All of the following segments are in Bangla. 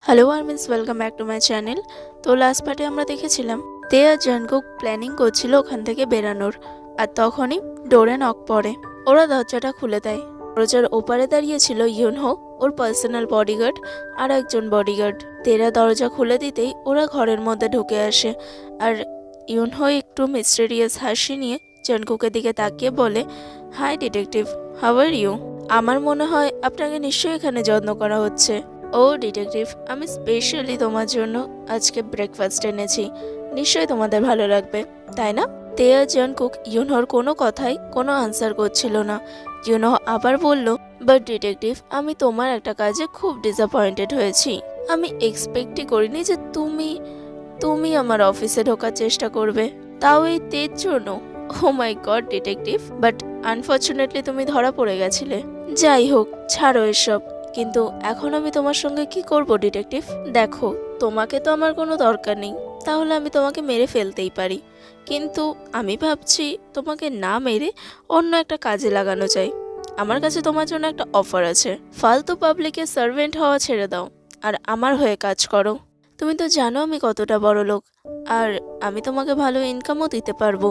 হ্যালো আর্মিন্স, welcome back to my channel. তো লাস্ট পার্টে আমরা দেখেছিলাম তে আর জাঙ্কুক প্ল্যানিং করছিল ওখান থেকে বেরানোর, আর তখনই ডোরে নক পড়ে। ওরা দরজাটা খুলে দেয়। দরজার ওপারে দাঁড়িয়েছিল ইউনহো, ওর পার্সোনাল বডিগার্ড আর একজন বডিগার্ড। তেরা দরজা খুলে দিতেই ওরা ঘরের মধ্যে ঢুকে আসে, আর ইউনহো একটু মিস্টেরিয়াস হাসি নিয়ে জাঙ্কুকের দিকে তাকিয়ে বলে, hi detective, how are you? আমার মনে হয় আপনাকে নিশ্চয়ই এখানে যত্ন করা হচ্ছে। ও ডিটেকটিভ, আমি স্পেশালি তোমার জন্য আজকে ব্রেকফাস্ট এনেছি, নিশ্চয়ই তোমাদের ভালো লাগবে, তাই না? তেয়া জানকুক ইউনহোর কোনো কথাই কোনো আনসার করছিল না। ইউনহো আবার বলল, বাট ডিটেকটিভ, আমি তোমার একটা কাজে খুব ডিসঅ্যাপয়েন্টেড হয়েছি। আমি এক্সপেক্টই করিনি যে তুমি তুমি আমার অফিসে ঢোকার চেষ্টা করবে, তাও এই তেজ জন্য। ও মাই গড ডিটেকটিভ, বাট আনফর্চুনেটলি তুমি ধরা পড়ে গেছিলে। যাই হোক, ছাড়ো এসব। কিন্তু এখন আমি তোমার সঙ্গে কি করব ডিটেকটিভ? দেখো, তোমাকে তো আমার কোনো দরকার নেই, তাহলে আমি তোমাকে মেরে ফেলতেই পারি, কিন্তু আমি ভাবছি তোমাকে না মেরে অন্য একটা কাজে লাগানো যায়। আমার কাছে তোমার জন্য একটা অফার আছে। ফালতু পাবলিকের সার্ভেন্ট হওয়া ছেড়ে দাও আর আমার হয়ে কাজ করো। তুমি তো জানো আমি কতটা বড় লোক, আর আমি তোমাকে ভালো ইনকামও দিতে পারবো।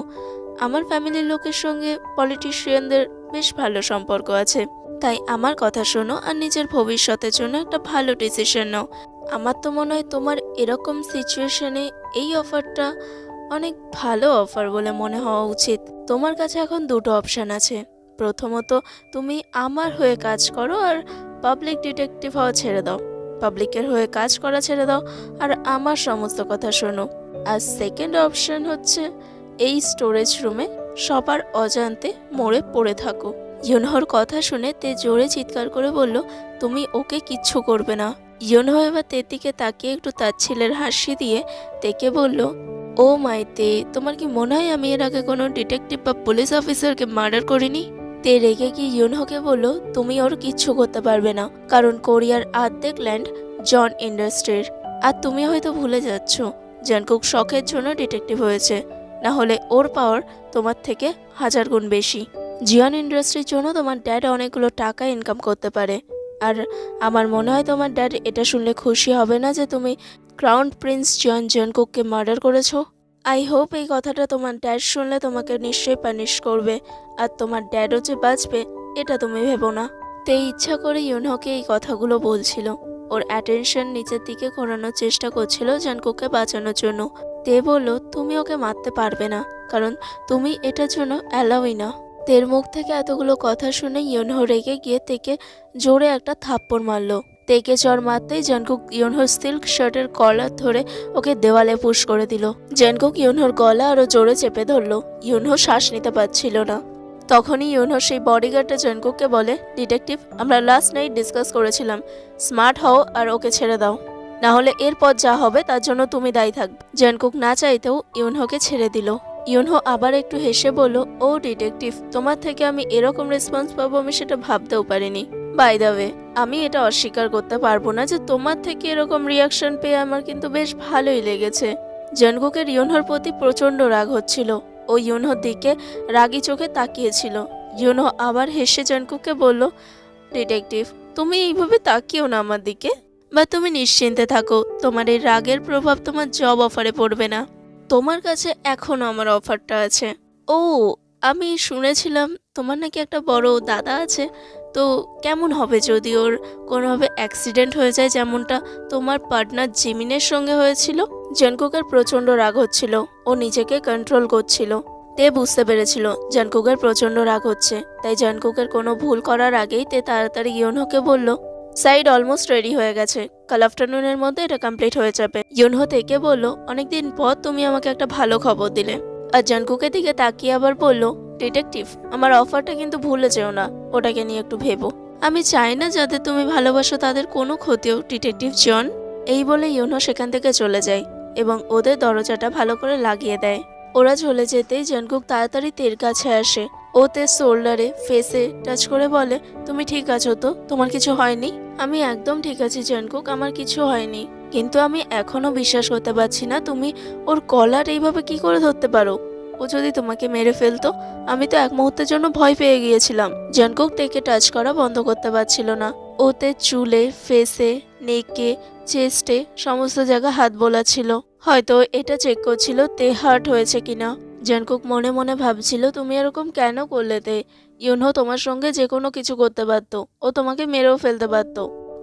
আমার ফ্যামিলির লোকের সঙ্গে পলিটিশিয়ানদের বেশ ভালো সম্পর্ক আছে, তাই আমার কথা শোনো আর নিজের ভবিষ্যতের জন্য একটা ভালো ডিসিশন নাও। আমার তো মনে হয় তোমার এরকম সিচুয়েশনে এই অফারটা অনেক ভালো অফার বলে মনে হওয়া উচিত। তোমার কাছে এখন দুটো অপশান আছে। প্রথমত, তুমি আমার হয়ে কাজ করো আর পাবলিক ডিটেকটিভ হওয়া ছেড়ে দাও, পাবলিকের হয়ে কাজ করা ছেড়ে দাও আর আমার সমস্ত কথা শোনো। আর সেকেন্ড অপশান হচ্ছে এই স্টোরেজ রুমে সবার অজান্তে মরে পড়ে থাকো। ইউনহোর কথা শুনে তে জোরে চিৎকার করে বলল, তুমি ওকে কিচ্ছু করবে না। ইউনহো এবার তের দিকে তাকিয়ে একটু তাচ্ছিলের হাসি দিয়ে তেকে বলল, ও মাই তে, তোমার কি মনে হয় আমি এর আগে কোনো ডিটেকটিভ বা পুলিশ অফিসারকে মার্ডার করিনি? তে রেগে গিয়ে ইউনহোকে বলল, তুমি ওর কিচ্ছু করতে পারবে না, কারণ কোরিয়ার অর্ধেক ল্যান্ড জন ইন্ডাস্ট্রির। আর তুমি হয়তো ভুলে যাচ্ছ জানকুক শখের জন্য ডিটেকটিভ হয়েছে, না হলে ওর পাওয়ার তোমার থেকে 1000 গুণ বেশি। জিয়ন ইন্ডাস্ট্রির জন্য তোমার ড্যাড অনেকগুলো টাকা ইনকাম করতে পারে, আর আমার মনে হয় তোমার ড্যাড এটা শুনলে খুশি হবে না যে তুমি ক্রাউন প্রিন্স জন জানকুককে মার্ডার করেছো। আই হোপ এই কথাটা তোমার ড্যাড শুনলে তোমাকে নিশ্চয়ই পানিশ করবে, আর তোমার ড্যাডও যে বাঁচবে এটা তুমি ভেবো না। তে ইচ্ছা করে ইউনহোকে এই কথাগুলো বলছিল, ওর অ্যাটেনশন নিচের দিকে ঘোরানোর চেষ্টা করছিল জানকুককে বাঁচানোর জন্য। তে বলল, তুমি ওকে মারতে পারবে না, কারণ তুমি এটার জন্য অ্যালাউই না। তের মুখ থেকে এতগুলো কথা শুনে ইউনহো রেগে গিয়ে তেকে জোরে একটা থাপ্পড় মারল। তেকে চড় মারতেই জানকুক ইউনহোর সিল্ক শার্টের কলার ধরে ওকে দেওয়ালে পুশ করে দিল। জানকুক ইউনহোর গলা আরো জোরে চেপে ধরল। ইউনহো শ্বাস নিতে পারছিল না। তখনই ইউনহো সেই বডিগার্ডটা জানকুককে বলে, ডিটেকটিভ, আমরা লাস্ট নাইট ডিসকাস করেছিলাম, স্মার্ট হও আর ওকে ছেড়ে দাও, না হলে এরপর যা হবে তার জন্য তুমি দায়ী থাকবে। জানকুক না চাইতেও ইউনহোকে ছেড়ে দিল। ইউনহো আবার একটু হেসে বলল, ও ডিটেকটিভ, তোমার থেকে আমি এরকম রেসপন্স পাবো আমি সেটা ভাবতেও পারিনি। বাই দ্য ওয়ে, আমি এটা অস্বীকার করতে পারবো না যে তোমার থেকে এরকম রিয়াকশন পেয়ে আমার কিন্তু বেশ ভালোই লেগেছে। জানকুকের ইউনহোর প্রতি প্রচন্ড রাগ হচ্ছিল। ও ইউনহোর দিকে রাগী চোখে তাকিয়েছিল। ইউনহো আবার হেসে জানকুককে বলল, ডিটেকটিভ, তুমি এইভাবে তাকিও না আমার দিকে, বা তুমি নিশ্চিন্তে থাকো, তোমার এই রাগের প্রভাব তোমার জব অফারে পড়বে না। তোমার কাছে এখনো আমার অফারটা আছে। ও, আমি শুনেছিলাম তোমার নাকি একটা বড় দাদা আছে, তো কেমন হবে যদি ওর কোনোভাবে অ্যাক্সিডেন্ট হয়ে যায়, যেমনটা তোমার পার্টনার জিমিনের সঙ্গে হয়েছিল? জানকুকের প্রচণ্ড রাগ হচ্ছিল, ও নিজেকে কন্ট্রোল করছিল। তে বুঝতে পেরেছিল জানকুকের প্রচণ্ড রাগ হচ্ছে, তাই জানকুকের কোনো ভুল করার আগেই তে তাড়াতাড়ি ইউনহোকে বলল, সাইড অলমোস্ট রেডি হয়ে গেছে, কাল আফটারনুনের মধ্যে এটা কমপ্লিট হয়ে যাবে। ইউনহো থেকে বলল, অনেকদিন পর তুমি আমাকে একটা ভালো খবর দিলে। আর জানকুকের দিকে তাকিয়ে আবার বলল, ডিটেকটিভ, আমার অফারটা কিন্তু ভুলে যেও না, ওটাকে নিয়ে একটু ভেবো। আমি চাই না যাদের তুমি ভালোবাসো তাদের কোনো ক্ষতি হোক ডিটেকটিভ জন। এই বলে ইউনহো সেখান থেকে চলে যায় এবং ওদের দরজাটা ভালো করে লাগিয়ে দেয়। ওরা চলে যেতেই জানকুক তাড়াতাড়ি তের কাছে আসে। ও তের শোল্ডারে ফেসে টাচ করে বলে, তুমি ঠিক আছো তো? তোমার কিছু হয়নি? আমি একদম ঠিক আছি জানকুক, আমার কিছু হয়নি, কিন্তু আমি এখনো বিশ্বাস করতে পারছি না তুমি ওর কলার এইভাবে কি করে ধরতে পারো। ও যদি তোমাকে মেরে ফেলতো, আমি তো এক মুহূর্তের জন্য ভয় পেয়ে গিয়েছিলাম। জানকুক তেকে টাচ করা বন্ধ করতে পারছিল না। ওতে চুলে ফেসে নেকে, চেস্টে সমস্ত জায়গা হাত বোলাচ্ছিল। হয়তো এটা চেক করছিল তে হার্ট হয়েছে কিনা। জাঙ্কুক মনে মনে ভাবছিল, তুমি এরকম কেন করলে তে? ইউনহো তোমার সঙ্গে যে কোনো কিছু করতে পারত, ও তোমাকে মেরেও ফেলতে পারত।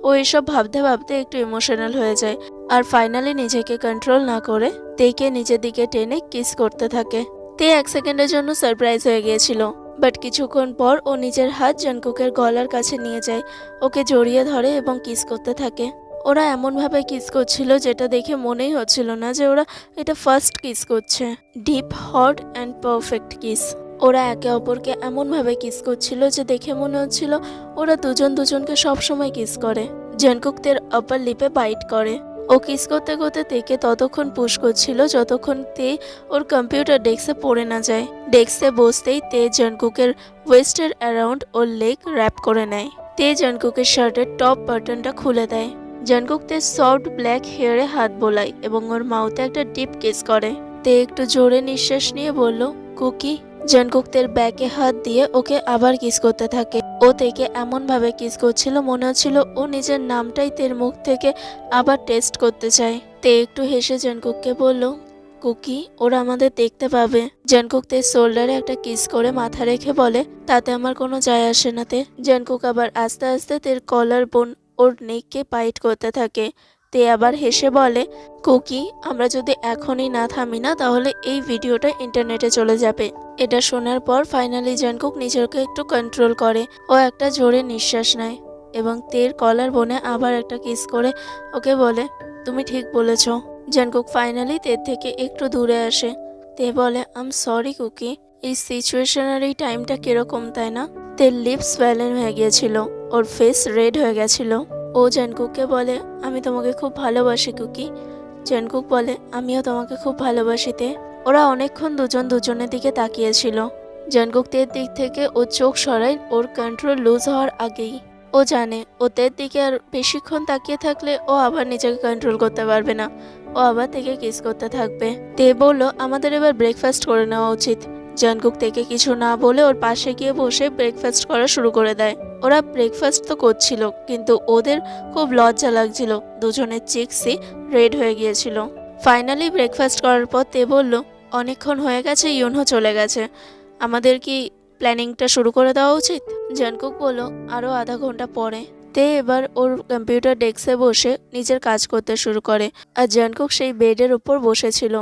ও এসব ভাবতে ভাবতে একটু ইমোশনাল হয়ে যায় আর ফাইনালি নিজেকে কন্ট্রোল না করে তেকে নিজের দিকে টেনে কিস করতে থাকে। তে 1 সেকেন্ডের জন্য সারপ্রাইজ হয়ে গিয়েছিল, বাট কিছুক্ষণ পর ও নিজের হাত জাঙ্কুকের গলার কাছে নিয়ে যায়, ওকে জড়িয়ে ধরে এবং কিস করতে থাকে। ওরা এমনভাবে কিস করছিল যেটা দেখে মনেই হচ্ছিল না যে ওরা এটা ফার্স্ট কিস করছে। Deep, hot and perfect kiss. ওরা একে অপরকে এমনভাবে কিস করছিল যে দেখে মনে হচ্ছিল ওরা দুজন দুজনকে সবসময় কিস করে। জাঙ্কুক তের আপার লিপে বাইট করে। ও কিস করতে করতে তেকে ততক্ষণ পুশ করছিল যতক্ষণ তে ওর কম্পিউটার ডেস্কে পড়ে না যায়। ডেস্কে বসতেই তে জাঙ্কুকের ওয়েস্টের অ্যারাউন্ড ওর লেগ র্যাপ করে নেয়। তে জাঙ্কুকের শার্টের টপ বাটনটা খুলে দেয়। জাঙ্কুক তে সফট ব্ল্যাক হেয়ারে হাত বোলায় এবং ওর মাউথে একটা ডিপ কিস করে। তে একটু জোরে নিঃশ্বাস নিয়ে বলল, কুকি। জাঙ্কুক তের ব্যাকে হাত দিয়ে ওকে আবার কিস করতে থাকে। ও তেকে এমনভাবে কিস করছিল মনে হচ্ছিল ও নিজের নামটাই তের মুখ থেকে আবার টেস্ট করতে চায়। তে একটু হেসে জাঙ্কুককে বলল, কুকি, ওরা আমাদের দেখতে পাবে। জাঙ্কুক তের শোল্ডারে একটা কিস করে মাথা রেখে বলে, তাতে আমার কোনো যায় আসে না তে। জাঙ্কুক আবার আস্তে আস্তে তের কলার বোন ওর নেককে বাইট করতে থাকে। তে আবার হেসে বলে, কুকি, আমরা যদি এখনই না থামি না তাহলে এই ভিডিওটা ইন্টারনেটে চলে যাবে। এটা শোনার পর ফাইনালি জাঙ্কুক নিজেকে একটু কন্ট্রোল করে। ও একটা জোরে নিঃশ্বাস নেয় এবং তের কলার বোনে আবার একটা কিস করে ওকে বলে, তুমি ঠিক বলেছ। জাঙ্কুক ফাইনালি তের থেকে একটু দূরে আসে। তে বলে, আম সরি কুকি, এই সিচুয়েশনের এই টাইমটা কিরকম তাই না? তের লিপস ভ্যালেন হয়ে গিয়েছিল, ওর ফেস রেড হয়ে গেছিল। ও জাঙ্কুককে বলে, আমি তোমাকে খুব ভালোবাসি কুকি। জাঙ্কুক বলে, আমিও তোমাকে খুব ভালোবাসি তে। ওরা অনেকক্ষণ দুজন দুজনের দিকে তাকিয়েছিল। জাঙ্কুক তের দিক থেকে ও চোখ সরায় ওর কন্ট্রোল লুজ হওয়ার আগেই। ও জানে ও তের দিকে আর বেশিক্ষণ তাকিয়ে থাকলে ও আবার নিজেকে কন্ট্রোল করতে পারবে না। ও আবার থেকে কিস করতে থাকবে। তে বলল, আমাদের এবার ব্রেকফাস্ট করে নেওয়া উচিত। জাঙ্কুক থেকে কিছু না বলে ওর পাশে গিয়ে বসে ব্রেকফাস্ট করা শুরু করে দেয়। ওরা ব্রেকফাস্ট তো করছিল কিন্তু ওদের খুব লজ্জা লাগছিল, দুজনের চিক্সই রেড হয়ে গিয়েছিল। ফাইনালি ব্রেকফাস্ট করার পর তে বলল, অনেকক্ষণ হয়ে গেছে, ইউনহো চলে গেছে, আমাদের কি প্ল্যানিংটা শুরু করে দেওয়া উচিত? জাঙ্কুক বলল, আরও আধা ঘন্টা পরে। তে এবার ওর কম্পিউটার ডেস্কে বসে নিজের কাজ করতে শুরু করে আর জাঙ্কুক সেই বেডের উপর বসেছিল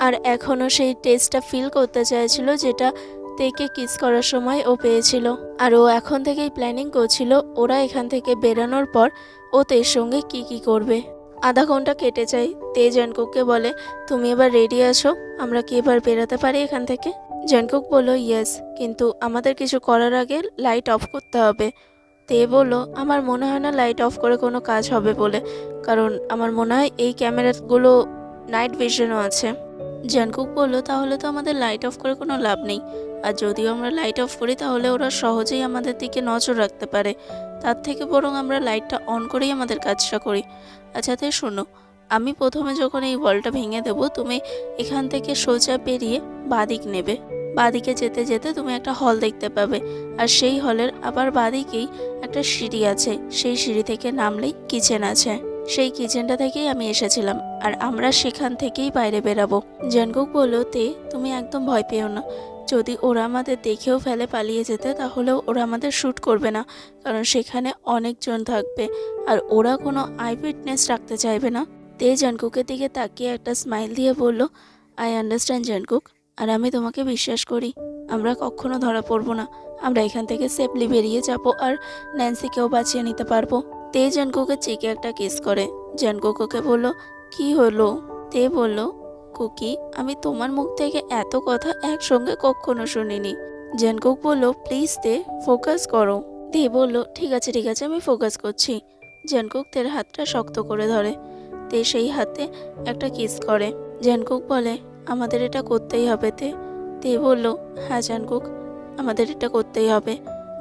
আর এখনও সেই টেস্টটা ফিল করতে চাইছিল যেটা তেকে কিস করার সময় ও পেয়েছিল। আর ও এখন থেকেই প্ল্যানিং করছিল ওরা এখান থেকে বেরানোর পর ও তের সঙ্গে কি করবে। আধা ঘন্টা কেটে যায়। তে জাঙ্কুককে বলে, তুমি এবার রেডি আছো? আমরা কি এবার বেরাতে পারি এখান থেকে? জাঙ্কুক বলল, ইয়েস, কিন্তু আমাদের কিছু করার আগে লাইট অফ করতে হবে। তে বলল, আমার মনে হয় না লাইট অফ করে কোনো কাজ হবে বলে, কারণ আমার মনে হয় এই ক্যামেরাগুলো নাইট ভিশনও আছে। জাঙ্কুক বলল, তাহলে তো আমাদের লাইট অফ করে কোনো লাভ নেই, আর যদিও আমরা লাইট অফ করি তাহলে ওরা সহজেই আমাদের দিকে নজর রাখতে পারে। তার থেকে বরং আমরা লাইটটা অন করেই আমাদের কাজটা করি। আচ্ছা তাই শোনো, আমি প্রথমে যখন এই ওয়ালটা ভেঙে দেবো তুমি এখান থেকে সোজা বেরিয়ে বাদিক নেবে। বাদিকে যেতে যেতে তুমি একটা হল দেখতে পাবে, আর সেই হলের আবার বাদিকেই একটা সিঁড়ি আছে, সেই সিঁড়ি থেকে নামলেই কিচেন আছে। সেই কিচেনটা থেকেই আমি এসেছিলাম আর আমরা সেখান থেকেই বাইরে বেরাবো। জাঙ্কুক বলল, তে তুমি একদম ভয় পেও না, যদি ওরা আমাদের দেখেও ফেলে পালিয়ে যেতে তাহলেও ওরা আমাদের শ্যুট করবে না, কারণ সেখানে অনেকজন থাকবে আর ওরা কোনো আই উইটনেস রাখতে চাইবে না। তে জাঙ্কুকের দিকে তাকিয়ে একটা স্মাইল দিয়ে বলল, আই আন্ডারস্ট্যান্ড জাঙ্কুক, আর আমি তোমাকে বিশ্বাস করি। আমরা কখনো ধরা পড়বো না, আমরা এখান থেকে সেফলি বেরিয়ে যাব আর ন্যান্সিকেও বাঁচিয়ে নিতে পারবো। তে জাঙ্কুকের চিকে একটা কিস করে। জাঙ্কুক ওকে বলল, কি হলো? তে বলল, কুকি, আমি তোমার মুখ থেকে এত কথা একসঙ্গে কখনো শুনিনি। জাঙ্কুক বলল, প্লিজ তে, ফোকাস করো। তে বলল, ঠিক আছে আমি ফোকাস করছি। জাঙ্কুক তের হাতটা শক্ত করে ধরে। তে সেই হাতে একটা কিস করে। জাঙ্কুক বলে, আমাদের এটা করতেই হবে তে। তে বলল, হ্যাঁ জাঙ্কুক, আমাদের এটা করতেই হবে,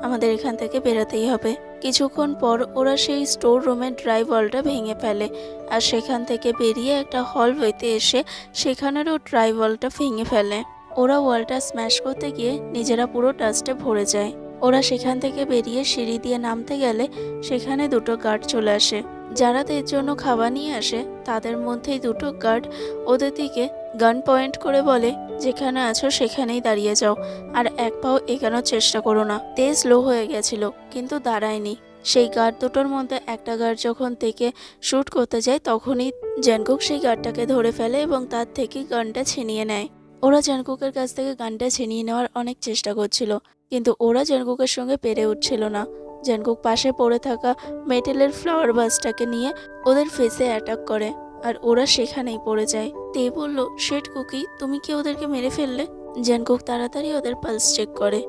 আমাদের এখান থেকে বেরাতেই হবে। কিছুক্ষণ পর ওরা সেই স্টোর রুমের ড্রাই ওয়ালটা ভেঙে ফেলে আর সেখান থেকে বেরিয়ে একটা হলওয়েতে এসে সেখানেরও ড্রাই ওয়ালটা ভেঙে ফেলে। ওরা ওয়ালটা স্ম্যাশ করতে গিয়ে নিজেরা পুরো ডাস্টে ভরে যায়। ওরা সেখান থেকে বেরিয়ে সিঁড়ি দিয়ে নামতে গেলে সেখানে দুটো গার্ড চলে আসে। যারা তের জন্য খাবার নিয়ে আসে তাদের মধ্যেই দুটো গার্ড ওদের দিকে গান পয়েন্ট করে বলে, যেখানে আছো সেখানেই দাঁড়িয়ে যাও, আর এক পাও এগানোর চেষ্টা করো না। তে স্লো হয়ে গেছিল কিন্তু দাঁড়ায়নি। সেই গার্ড দুটোর মধ্যে একটা গার্ড যখন তেকে শ্যুট করতে যায় তখনই জাঙ্কুক সেই গার্ডটাকে ধরে ফেলে এবং তার থেকে গানটা ছিনিয়ে নেয়। ওরা জাঙ্কুকের কাছ থেকে গানটা ছিনিয়ে নেওয়ার অনেক চেষ্টা করছিল, কিন্তু ওরা জাঙ্কুকের সঙ্গে পেরে উঠছিল না। জাঙ্কুক পাশে পড়ে থাকা মেটেলের ফ্লাওয়ার বাসটাকে নিয়ে ওদের ফেসে অ্যাটাক করে, আর ওরা সেখানেই পড়ে যায়। তে বলল, শেট কুকি, তুমি কি ওদেরকে মেরে ফেললে? জাঙ্কুক তাড়াতাড়ি ওদের পালস চেক করে।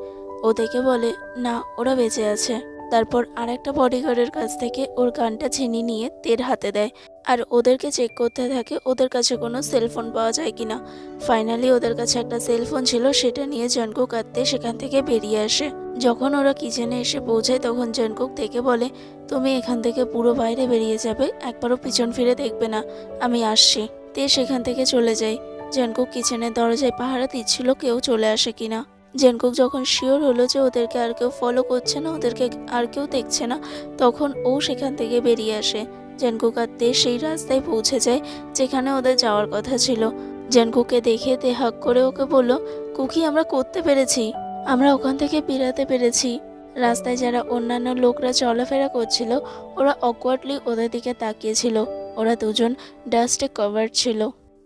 ও দেখে বলে, না, ওরা বেঁচে আছে। তারপর আরেকটা বডিগার্ডের কাছ থেকে ওর গানটা ছিনিয়ে নিয়ে তের হাতে দেয়, আর ওদেরকে চেক করতে থাকে ওদের কাছে কোনো সেলফোন পাওয়া যায় কিনা। ফাইনালি ওদের কাছে একটা সেলফোন ছিল, সেটা নিয়ে জাঙ্কুক আর তে সেখান থেকে বেরিয়ে আসে। যখন ওরা কিচেনে এসে পৌঁছায় তখন জাঙ্কুক তেকে বলে, তুমি এখান থেকে পুরো বাইরে বেরিয়ে যাবে, একবারও পিছন ফিরে দেখবে না, আমি আসছি। তে সেখান থেকে চলে যায়। জাঙ্কুক কিচেনের দরজায় পাহারা দিচ্ছিল কেউ চলে আসে কিনা। জাঙ্কুক যখন শিওর হলো যে ওদেরকে আর কেউ ফলো করছে না, ওদেরকে আর কেউ দেখছে না, তখন ও সেখান থেকে বেরিয়ে আসে। জাঙ্কুক আর তে সেই রাস্তায় পৌঁছে যায় যেখানে ওদের যাওয়ার কথা ছিল। জাঙ্কুককে দেখে তে হাক করে ওকে বলল, কুকি, আমরা করতে পেরেছি, আমরা ওখান থেকে বেরাতে পেরেছি। রাস্তায় যারা অন্যান্য লোকরা চলাফেরা করছিল ওরা অকওয়ার্ডলি ওদের দিকে তাকিয়েছিল। ওরা দুজন ডাস্টে কভার ছিল।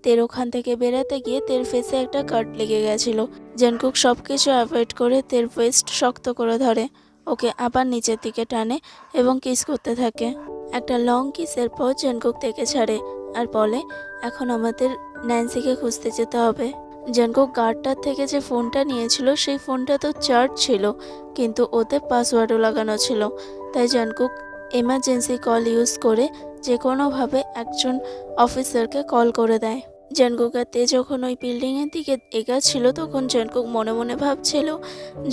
তের ওখান থেকে বেরাতে গিয়ে তের ফেসে একটা কাট লেগে গেছিল। জাঙ্কুক সবকিছু অ্যাভয়েড করে তের ওয়েস্ট শক্ত করে ধরে, ওকে আবার নিচের দিকে টানে এবং কিস করতে থাকে। একটা লং কিসের পর জাঙ্কুক থেকে ছাড়ে আর বলে, এখন আমাদের ন্যান্সিকে খুঁজতে যেতে হবে। জাঙ্কুক গার্ডটার থেকে যে ফোনটা নিয়েছিল সেই ফোনটা তো চার্জ ছিল, কিন্তু ওতে পাসওয়ার্ডও লাগানো ছিল। তাই জাঙ্কুক এমার্জেন্সি কল ইউজ করে যে কোনোভাবে একজন অফিসারকে কল করে দেয়। জাঙ্কুক আর তে যখন ওই বিল্ডিংয়ের দিকে এগাচ্ছিল তখন জাঙ্কুক মনে মনে ভাবছিল,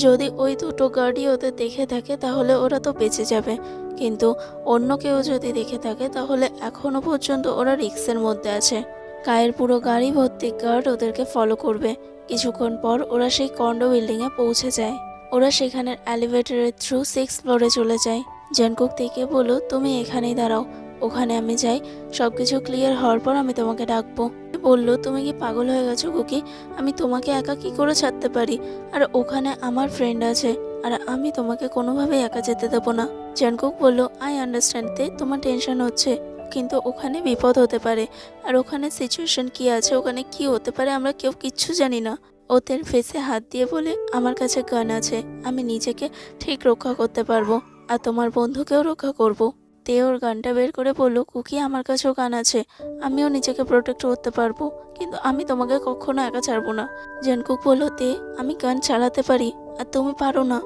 যদি ওই দুটো গাড়ি ওদের দেখে থাকে তাহলে ওরা তো বেঁচে যাবে, কিন্তু অন্য কেউ যদি দেখে থাকে তাহলে এখনো পর্যন্ত ওরা রিস্কের মধ্যে আছে। কায়ের পুরো গাড়ি ভর্তি গার্ড ওদেরকে ফলো করবে। কিছুক্ষণ পর ওরা সেই কন্ডো বিল্ডিংয়ে পৌঁছে যায়। ওরা সেখানের এলিভেটরের থ্রু 6th ফ্লোরে চলে যায়। জাঙ্কুক থেকে বলল, তুমি এখানেই দাঁড়াও, ওখানে আমি যাই, সবকিছু ক্লিয়ার হওয়ার পর আমি তোমাকে ডাকবো। বলল, তুমি কি পাগল হয়ে গেছো কুকি? আমি তোমাকে একা কি করে ছাড়তে পারি? আর ওখানে আমার ফ্রেন্ড আছে, আর আমি তোমাকে কোনোভাবেই একা যেতে দেবো না। জাঙ্কুক বলল, আই আন্ডারস্ট্যান্ড তে, তোমার টেনশন হচ্ছে, কিন্তু ওখানে বিপদ হতে পারে, আর ওখানে সিচুয়েশন কি আছে, ওখানে কি হতে পারে আমরা কেউ কিচ্ছু জানি না। ওদের ফেসে হাত দিয়ে বলে, আমার কাছে গান আছে, আমি নিজেকে ঠিক রক্ষা করতে পারবো, আর তোমার বন্ধুকেও রক্ষা করব। তে ওর গানটা বের করে বলল, কুকি, আমার কাছেও গান আছে, আমিও নিজেকে প্রোটেক্ট করতে পারবো, কিন্তু আমি তোমাকে কখনো একা ছাড়বো না। জাঙ্কুক বলল, তে, আমি গান চালাতে পারি আর তুমি পারো না,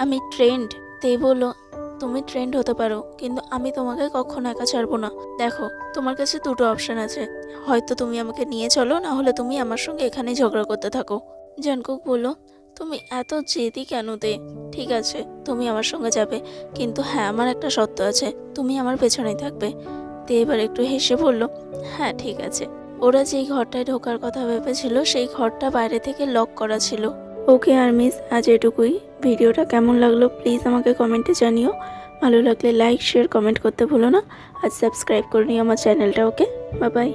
আমি ট্রেন্ড। তে বলল, তুমি ট্রেন্ড হতে পারো, কিন্তু আমি তোমাকে কখনো একা ছাড়বো না। দেখো, তোমার কাছে দুটো অপশন আছে, হয়তো তুমি আমাকে নিয়ে চলো, না হলে তুমি আমার সঙ্গে এখানেই ঝগড়া করতে থাকো। জাঙ্কুক বলল, তুমি এত জেদি কেন তে? ঠিক আছে, তুমি আমার সঙ্গে যাবে, কিন্তু হ্যাঁ, আমার একটা শর্ত আছে, তুমি আমার পেছনেই থাকবে। তে এবার একটু হেসে বলল, হ্যাঁ ঠিক আছে। ওরা যেই ঘরটায় ঢোকার কথা ভেবেছিল সেই ঘরটা বাইরে থেকে লক করা ছিল। ওকে আর মিস, আজ এটুকুই। ভিডিওটা কেমন লাগলো প্লিজ আমাকে কমেন্টে জানিও। ভালো লাগলে লাইক, শেয়ার, কমেন্ট করতে ভুলো না, আর সাবস্ক্রাইব করে নিও আমার চ্যানেলটা। ওকে, বাই বাই।